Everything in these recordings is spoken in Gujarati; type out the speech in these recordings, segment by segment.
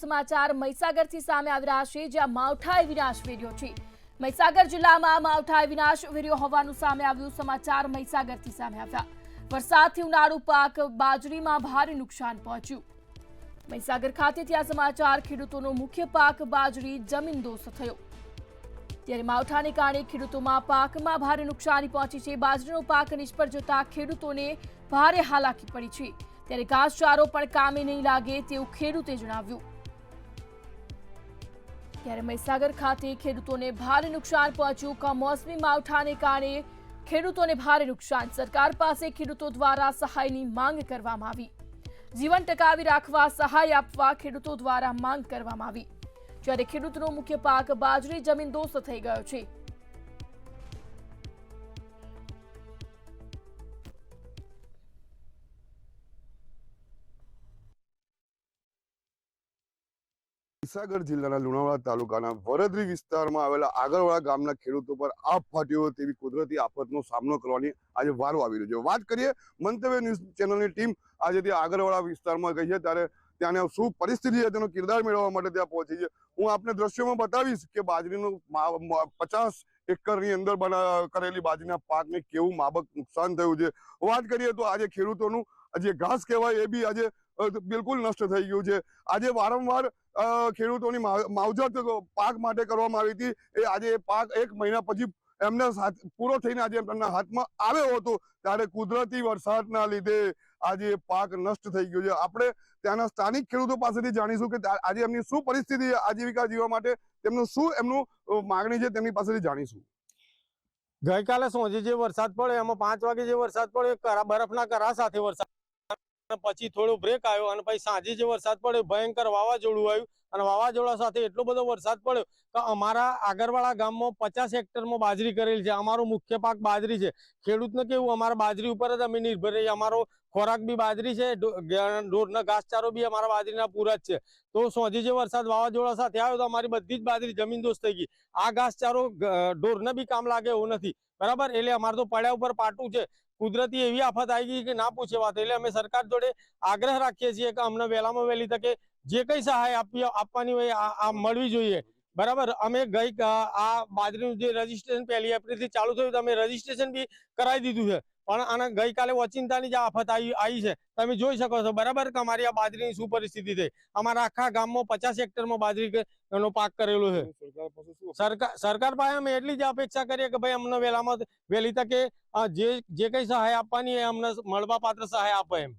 સમાચાર મહીસાગરથી સામે આવી રહ્યા છે, જ્યાં માવઠાએ વિનાશ વેર્યો છે। મહીસાગર જિલ્લામાં માવઠાએ વિનાશ વેર્યો હોવાનું સામે આવ્યું। સમાચાર મહીસાગરથી સામે આવ્યા। વરસાદથી ઉનાળુ પાક બાજરીમાં ભારે નુકસાન પહોંચ્યું। મહીસાગર ખાતેથી આ સમાચાર। ખેડૂતોનો મુખ્ય પાક બાજરી જમીનદોસ્ત થયો, ત્યારે માવઠાને કારણે ખેડૂતોમાં પાકમાં ભારે નુકસાની પહોંચી છે। બાજરીનો પાક નિષ્ફળ જતા ખેડૂતોને ભારે હાલાકી પડી છે, ત્યારે ઘાસચારો પણ કામે નહીં લાગે તેવું ખેડૂતે જણાવ્યું। ત્યારે મહીસાગર ખાતે ખેડૂતોને ભારે નુકસાન પહોંચ્યું। કમોસમી માવઠાને કારણે ખેડૂતોને ભારે નુકસાન। સરકાર પાસે ખેડૂતો દ્વારા સહાયની માંગ કરવામાં આવી। જીવન ટકાવી રાખવા સહાય આપવા ખેડૂતો દ્વારા માંગ કરવામાં આવી, જ્યારે ખેડૂતનો મુખ્ય પાક બાજરી જમીનદોસ્ત થઈ ગયો છે। મહીસાગર જિલ્લાના લુણાવાડા તાલુકાના વરદરી વિસ્તારમાં આવેલા આગળવાળા ગામના ખેડૂતો પર આપ ફાટ્યો તેવી કુદરતી આફતનો સામનો કરવાની આજે વારો આવી રહ્યો છે। વાત કરીએ મંતવ્ય ન્યૂઝ ચેનલની ટીમ આજે ત્યાં આગળવાળા વિસ્તારમાં ગઈ છે, ત્યારે ત્યાંની શું પરિસ્થિતિ છે તેનો કિરદાર મેળવવા માટે ત્યાં પહોંચી છે। હું આપને દ્રશ્યોમાં બતાવીશ કે બાજરીનું 50 એકરની અંદર કરેલી બાજરીના પાકને કેવું માબક નુકસાન થયું છે। વાત કરીએ તો આજે ખેડૂતોનું જે ઘાસ કહેવાય એ બી આજે બિલકુલ નષ્ટ થઈ ગયું છે। આજે વારંવાર ખેડૂતોની માવજત પાક માટે કરવામાં આવી હતી, એ આજે પાક 1 મહિના પછી એમને પૂરો થઈને આજે એમના હાથમાં આવ્યો હતો, ત્યારે કુદરતી વરસાદના લીધે આજે પાક નષ્ટ થઈ ગયો છે। આપણે ત્યાંના સ્થાનિક ખેડૂતો પાસેથી જાણીશું કે આજે એમની શું પરિસ્થિતિ છે, આજીવિકા જીવવા માટે તેમનું શું માંગણી છે, તેમની પાસેથી જાણીશું। ગઈકાલે સાંજે જે વરસાદ પડ્યો એમાં 5 વાગે જે વરસાદ પડ્યો બરફના કરા સાથે વરસાદ, પછી થોડો બ્રેક આવ્યો અને પછી સાંજે જે વરસાદ પડ્યો ભયંકર વાવાઝોડું આવ્યું અને વાવાઝોડા સાથે એટલો બધો વરસાદ પડ્યો કે અમારા આગળવાળા ગામમાં 50 હેક્ટરમાં બાજરી કરેલી છે। અમારો મુખ્ય પાક બાજરી છે। ખેડૂતને કેવું અમારા બાજરી ઉપર જ અમે નિર્ભર રહીએ। અમારો ખોરાક બી બાજરી છે, ઢોરના ઘાસચારો બી અમારા બાજરીના પૂરા જ છે। તો સાંજે જે વરસાદ વાવાઝોડા સાથે આવ્યો તો અમારી બધી જ બાજરી જમીનદોસ્ત થઈ ગઈ। આ ઘાસચારો ઢોરને બી કામ લાગે એવું નથી, બરાબર। એટલે અમારે તો પડ્યા ઉપર પાટું છે। કુદરતી એવી આફત આવી ગઈ કે ના પૂછે વાત। એટલે અમે સરકાર જોડે આગ્રહ રાખીએ છીએ કે અમને વહેલામાં વહેલી તકે જે કઈ સહાય આપવાની હોય આ મળવી જોઈએ, બરાબર। અમે આ બાજરીનું જે રજીસ્ટ્રેશન 1 એપ્રિલથી ચાલુ થયું, અમે રજીસ્ટ્રેશન બી કરાવી દીધું છે, પણ આના ગઈકાલે ઓચિંતાની જ આફત આવી છે। તમે જોઈ શકો છો, બરાબર, કે અમારી આ બાજરીની શું પરિસ્થિતિ થઈ। અમારા આખા ગામમાં 50 હેક્ટરમાં બાજરીનો પાક કરેલો છે। સરકાર પાસે અમે એટલી જ અપેક્ષા કરીએ કે ભાઈ અમને વહેલામાં વહેલી તકે જે કઈ સહાય આપવાની એ અમને મળવા પાત્ર સહાય આપે એમ।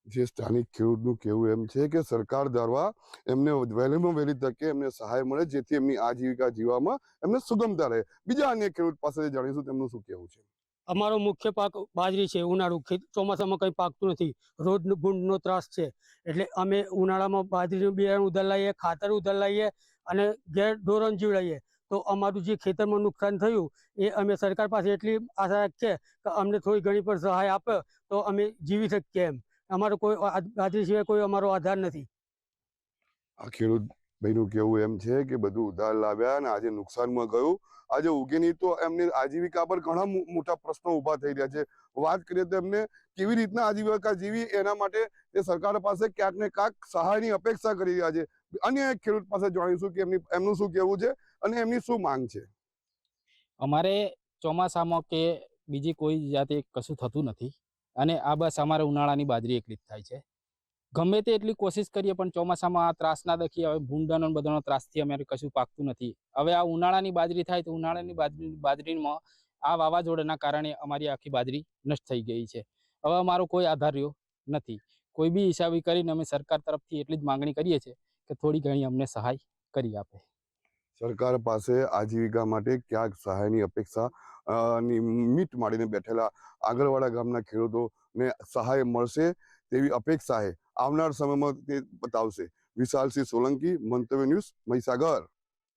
જે સ્થાનિક ખેડૂતનું કહેવું એમ છે કે સરકાર દ્વારા એમને વહેલીમાં વહેલી તકે એમને સહાય મળે, જેથી એમની આજીવિકા જીવવામાં એમને સુગમતા રહે। બીજા અન્ય ખેડૂત પાસેથી જાણીશું તેમનું શું કહેવું છે। અમારો મુખ્ય પાક બાજરી છે। ઉનાળુ ચોમાસામાં કંઈ પાકતું નથી, રોજ ભૂંડનો ત્રાસ છે, એટલે અમે ઉનાળામાં બાજરીનું બિયારણ ઉધાર લાવીએ, ખાતર ઉધાર લાવીએ અને ઘેર ઢોરણ જીવડાવીએ। તો અમારું જે ખેતરમાં નુકસાન થયું એ અમે સરકાર પાસે એટલી આશા રાખીએ કે અમને થોડી ઘણી પણ સહાય આપે તો અમે જીવી શકીએ એમ। અમારો કોઈ બાજરી સિવાય કોઈ અમારો આધાર નથી। આ ખેડૂત ભાઈનું કહેવું એમ છે કે બધું ઉધાર લાવ્યા અને આજે નુકસાનમાં ગયું, આજે ઉગે નહીં તો એમની આજીવિકા પર ઘણા મોટા પ્રશ્નો ઉભા થઈ રહ્યા છે। વાત કરીએ તો એમને કેવી રીતના આજીવિકા જીવી એના માટે તે સરકાર પાસે ક્યાંક ને ક્યાંક સહાયની અપેક્ષા કરી રહ્યા છે। અન્ય એક ખેડૂત પાસે જાણીશું કે એમનું શું કહેવું છે અને એમની શું માંગ છે। અમારે ચોમાસામાં કે બીજી કોઈ જાતે કશું થતું નથી અને આ બસ અમારે ઉનાળાની બાજરી એકલી જ થાય છે। ગમે તે એટલી કોશિશ કરીએ પણ ચોમાસામાં આ ત્રાસ ના દેખીએ। હવે ભૂંડાનો બધાનો ત્રાસથી અમારે કશું પાકતું નથી। હવે આ ઉનાળાની બાજરી થાય તો ઉનાળાની બાજરીમાં આ વાવાઝોડાના કારણે અમારી આખી બાજરી નષ્ટ થઈ ગઈ છે। હવે અમારો કોઈ આધાર રહ્યો નથી। કોઈ બી હિસાબી કરીને અમે સરકાર તરફથી એટલી જ માંગણી કરીએ છીએ કે થોડી ઘણી અમને સહાય કરી આપે। સરકાર પાસે આજીવિકા માટે ક્યાંક સહાયની અપેક્ષા ની મીટ માંડીને બેઠેલા આગળવાળા ગામના ખેડૂતોને સહાય મળશે તેવી અપેક્ષા છે। આવનાર સમયમાં તે બતાવશે। વિશાલસિંહ સોલંકી, મંતવ્ય ન્યૂઝ, મહીસાગર।